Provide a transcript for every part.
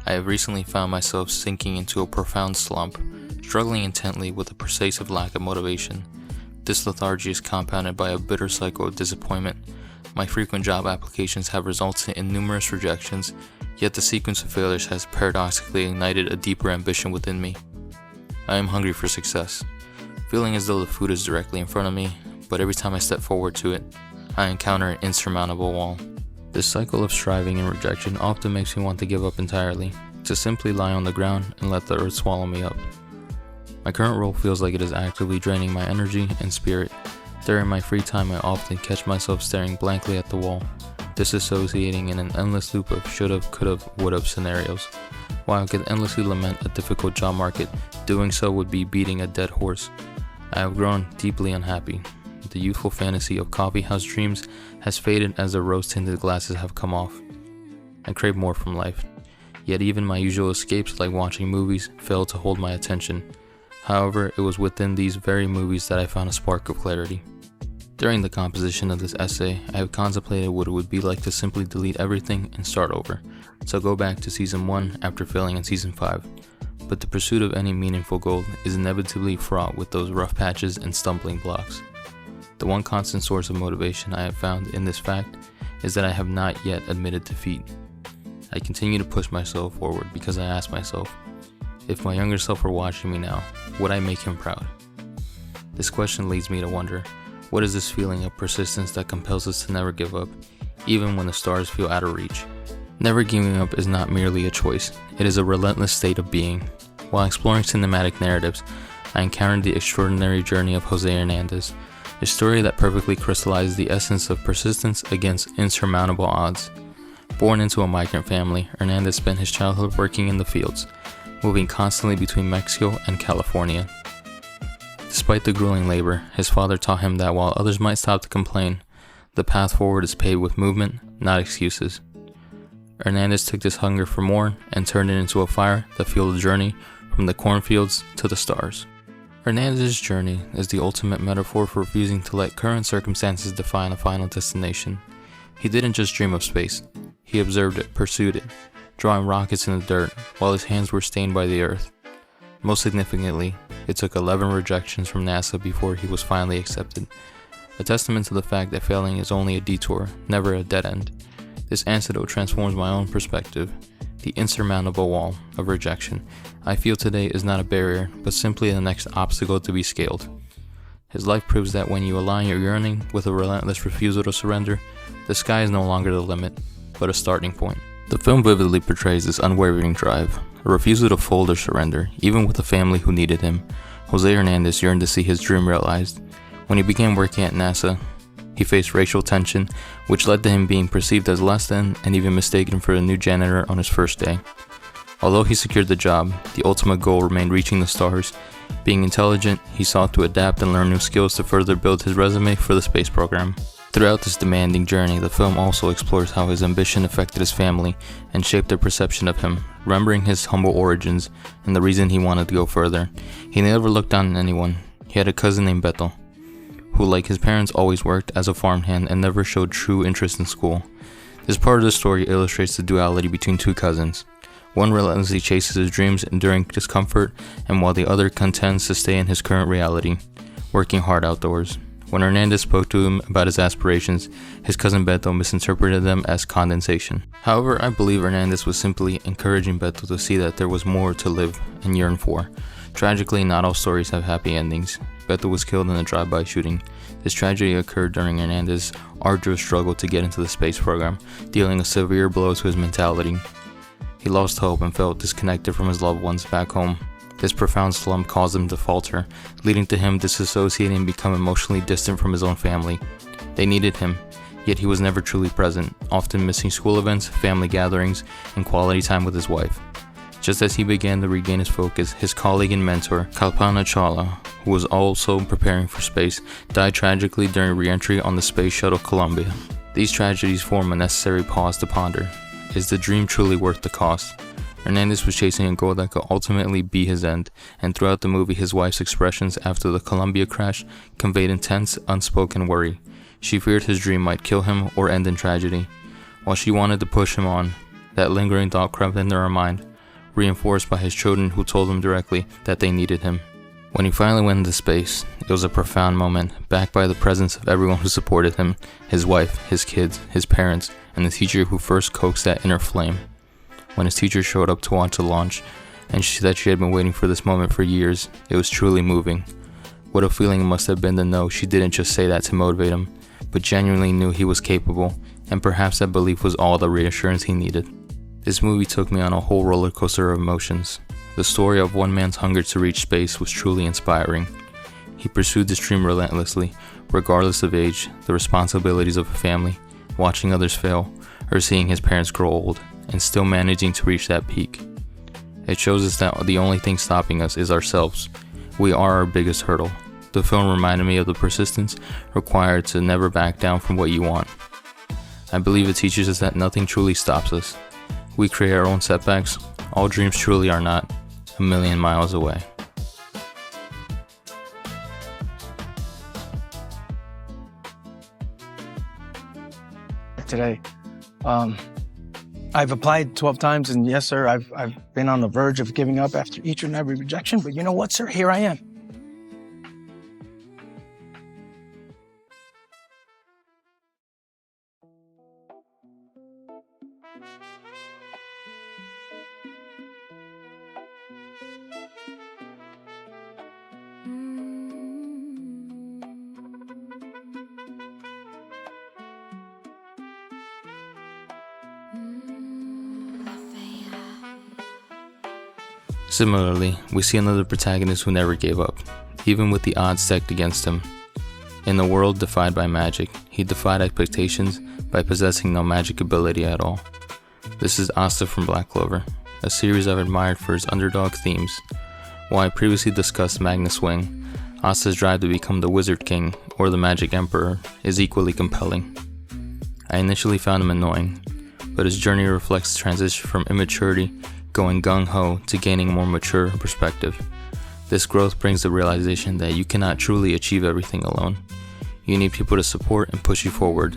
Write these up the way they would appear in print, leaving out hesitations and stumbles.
I have recently found myself sinking into a profound slump, struggling intently with a pervasive lack of motivation. This lethargy is compounded by a bitter cycle of disappointment. My frequent job applications have resulted in numerous rejections, yet the sequence of failures has paradoxically ignited a deeper ambition within me. I am hungry for success, feeling as though the food is directly in front of me, but every time I step forward to it, I encounter an insurmountable wall. This cycle of striving and rejection often makes me want to give up entirely, to simply lie on the ground and let the earth swallow me up. My current role feels like it is actively draining my energy and spirit. During my free time, I often catch myself staring blankly at the wall, disassociating in an endless loop of should've, could've, would've scenarios. While I could endlessly lament a difficult job market, doing so would be beating a dead horse. I have grown deeply unhappy. The youthful fantasy of coffeehouse dreams has faded as the rose-tinted glasses have come off. I crave more from life, yet even my usual escapes like watching movies fail to hold my attention. However, it was within these very movies that I found a spark of clarity. During the composition of this essay, I have contemplated what it would be like to simply delete everything and start over, so go back to season 1 after failing in season 5. But the pursuit of any meaningful goal is inevitably fraught with those rough patches and stumbling blocks. The one constant source of motivation I have found in this fact is that I have not yet admitted defeat. I continue to push myself forward because I ask myself, if my younger self were watching me now, would I make him proud? This question leads me to wonder, what is this feeling of persistence that compels us to never give up, even when the stars feel out of reach? Never giving up is not merely a choice, it is a relentless state of being. While exploring cinematic narratives, I encountered the extraordinary journey of Jose Hernandez, a story that perfectly crystallizes the essence of persistence against insurmountable odds. Born into a migrant family, Hernandez spent his childhood working in the fields, moving constantly between Mexico and California. Despite the grueling labor, his father taught him that while others might stop to complain, the path forward is paved with movement, not excuses. Hernandez took this hunger for more and turned it into a fire that fueled the journey from the cornfields to the stars. Hernandez's journey is the ultimate metaphor for refusing to let current circumstances define a final destination. He didn't just dream of space, he observed it, pursued it, drawing rockets in the dirt while his hands were stained by the earth. Most significantly, it took 11 rejections from NASA before he was finally accepted, a testament to the fact that failing is only a detour, never a dead end. This antidote transforms my own perspective. The insurmountable wall of rejection I feel today is not a barrier, but simply the next obstacle to be scaled. His life proves that when you align your yearning with a relentless refusal to surrender, the sky is no longer the limit, but a starting point. The film vividly portrays this unwavering drive, a refusal to fold or surrender, even with a family who needed him. Jose Hernandez yearned to see his dream realized. When he began working at NASA, he faced racial tension, which led to him being perceived as less than and even mistaken for a new janitor on his first day. Although he secured the job, the ultimate goal remained reaching the stars. Being intelligent, he sought to adapt and learn new skills to further build his resume for the space program. Throughout this demanding journey, the film also explores how his ambition affected his family and shaped their perception of him, remembering his humble origins and the reason he wanted to go further. He never looked down on anyone. He had a cousin named Beto, who like his parents always worked as a farmhand and never showed true interest in school. This part of the story illustrates the duality between two cousins. One relentlessly chases his dreams enduring discomfort, and while the other contends to stay in his current reality, working hard outdoors. When Hernandez spoke to him about his aspirations, his cousin Beto misinterpreted them as condensation. However, I believe Hernandez was simply encouraging Beto to see that there was more to live and yearn for. Tragically, not all stories have happy endings. Beto was killed in a drive-by shooting. This tragedy occurred during Hernandez's arduous struggle to get into the space program, dealing a severe blow to his mentality. He lost hope and felt disconnected from his loved ones back home. This profound slump caused him to falter, leading to him disassociating and becoming emotionally distant from his own family. They needed him, yet he was never truly present, often missing school events, family gatherings, and quality time with his wife. Just as he began to regain his focus, his colleague and mentor, Kalpana Chawla, who was also preparing for space, died tragically during re-entry on the Space Shuttle Columbia. These tragedies form a necessary pause to ponder. Is the dream truly worth the cost? Hernandez was chasing a goal that could ultimately be his end, and throughout the movie his wife's expressions after the Columbia crash conveyed intense, unspoken worry. She feared his dream might kill him or end in tragedy. While she wanted to push him on, that lingering thought crept into her mind. reinforced by his children who told him directly that they needed him. When he finally went into space, it was a profound moment, backed by the presence of everyone who supported him, his wife, his kids, his parents, and the teacher who first coaxed that inner flame. When his teacher showed up to watch the launch, and she said she had been waiting for this moment for years, it was truly moving. What a feeling it must have been to know she didn't just say that to motivate him, but genuinely knew he was capable, and perhaps that belief was all the reassurance he needed. This movie took me on a whole roller coaster of emotions. The story of one man's hunger to reach space was truly inspiring. He pursued this dream relentlessly, regardless of age, the responsibilities of a family, watching others fail, or seeing his parents grow old, and still managing to reach that peak. It shows us that the only thing stopping us is ourselves. We are our biggest hurdle. The film reminded me of the persistence required to never back down from what you want. I believe it teaches us that nothing truly stops us. We create our own setbacks. All dreams truly are not a million miles away. Today, I've applied 12 times, and yes, sir, I've been on the verge of giving up after each and every rejection, but you know what, sir? Here I am. Similarly, we see another protagonist who never gave up, even with the odds stacked against him. In a world defied by magic, he defied expectations by possessing no magic ability at all. This is Asta from Black Clover, a series I've admired for its underdog themes. While I previously discussed Magnus Wing, Asta's drive to become the Wizard King, or the Magic Emperor, is equally compelling. I initially found him annoying, but his journey reflects the transition from immaturity going gung-ho to gaining a more mature perspective. This growth brings the realization that you cannot truly achieve everything alone. You need people to support and push you forward.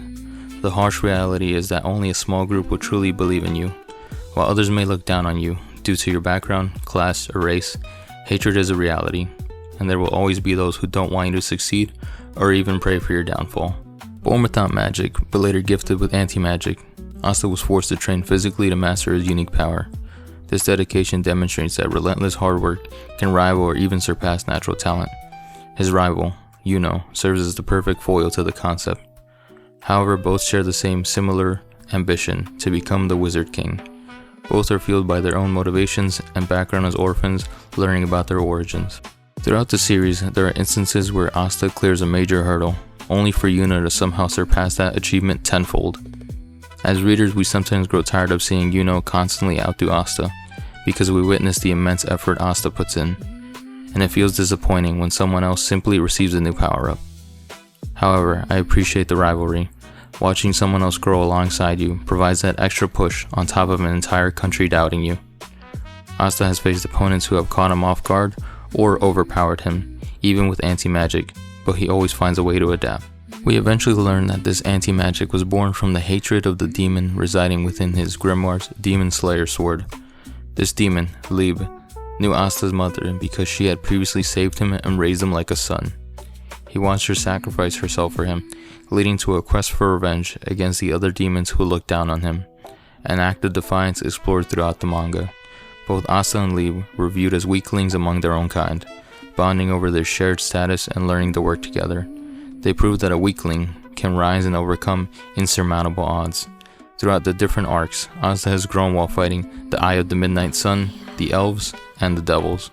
The harsh reality is that only a small group will truly believe in you. While others may look down on you due to your background, class, or race, hatred is a reality, and there will always be those who don't want you to succeed or even pray for your downfall. Born without magic, but later gifted with anti-magic, Asta was forced to train physically to master his unique power. This dedication demonstrates that relentless hard work can rival or even surpass natural talent. His rival, Yuno, serves as the perfect foil to the concept. However, both share the same similar ambition to become the Wizard King. Both are fueled by their own motivations and background as orphans, learning about their origins. Throughout the series, there are instances where Asta clears a major hurdle, only for Yuno to somehow surpass that achievement tenfold. As readers, we sometimes grow tired of seeing Yuno constantly outdo Asta, because we witness the immense effort Asta puts in, and it feels disappointing when someone else simply receives a new power-up. However, I appreciate the rivalry. Watching someone else grow alongside you provides that extra push on top of an entire country doubting you. Asta has faced opponents who have caught him off guard or overpowered him, even with anti-magic, but he always finds a way to adapt. We eventually learn that this anti-magic was born from the hatred of the demon residing within his grimoire's Demon Slayer sword. This demon, Lib, knew Asta's mother because she had previously saved him and raised him like a son. He watched her sacrifice herself for him, leading to a quest for revenge against the other demons who looked down on him. An act of defiance explored throughout the manga. Both Asta and Lib were viewed as weaklings among their own kind, bonding over their shared status and learning to work together. They proved that a weakling can rise and overcome insurmountable odds. Throughout the different arcs, Asta has grown while fighting the Eye of the Midnight Sun, the elves, and the devils.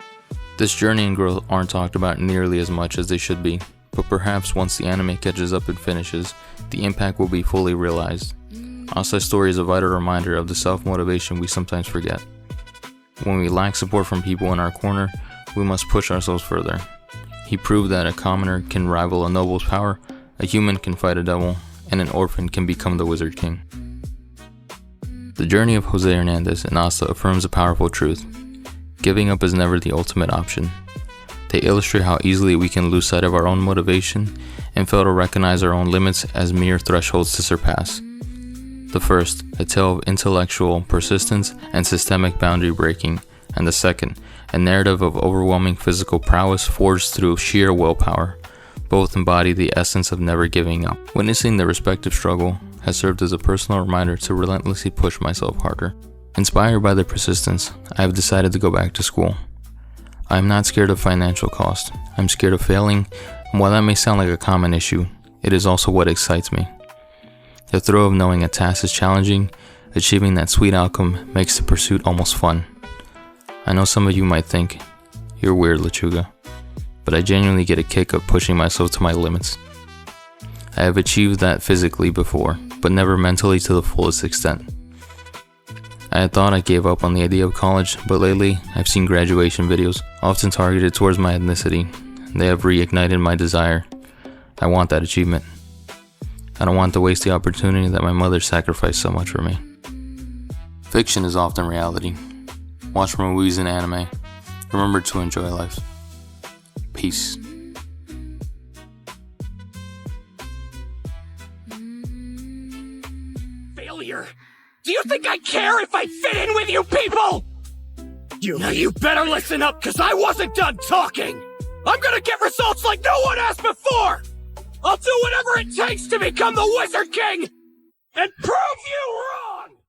This journey and growth aren't talked about nearly as much as they should be, but perhaps once the anime catches up and finishes, the impact will be fully realized. Asta's story is a vital reminder of the self-motivation we sometimes forget. When we lack support from people in our corner, we must push ourselves further. He proved that a commoner can rival a noble's power, a human can fight a devil, and an orphan can become the Wizard King. The journey of Jose Hernandez and Asta affirms a powerful truth. Giving up is never the ultimate option. They illustrate how easily we can lose sight of our own motivation and fail to recognize our own limits as mere thresholds to surpass. The first, a tale of intellectual persistence and systemic boundary breaking, and the second, a narrative of overwhelming physical prowess forged through sheer willpower. Both embody the essence of never giving up. Witnessing their respective struggle has served as a personal reminder to relentlessly push myself harder. Inspired by their persistence, I have decided to go back to school. I am not scared of financial cost. I'm scared of failing, and while that may sound like a common issue, it is also what excites me. The thrill of knowing a task is challenging, achieving that sweet outcome makes the pursuit almost fun. I know some of you might think, you're weird, Lechuga, but I genuinely get a kick of pushing myself to my limits. I have achieved that physically before, but never mentally to the fullest extent. I had thought I gave up on the idea of college, but lately I've seen graduation videos, often targeted towards my ethnicity. They have reignited my desire. I want that achievement. I don't want to waste the opportunity that my mother sacrificed so much for me. Fiction is often reality. Watch movies and anime. Remember to enjoy life. Peace. Failure? Do you think I care if I fit in with you people? Now you better listen up, because I wasn't done talking! I'm gonna get results like no one has before! I'll do whatever it takes to become the Wizard King and prove you wrong!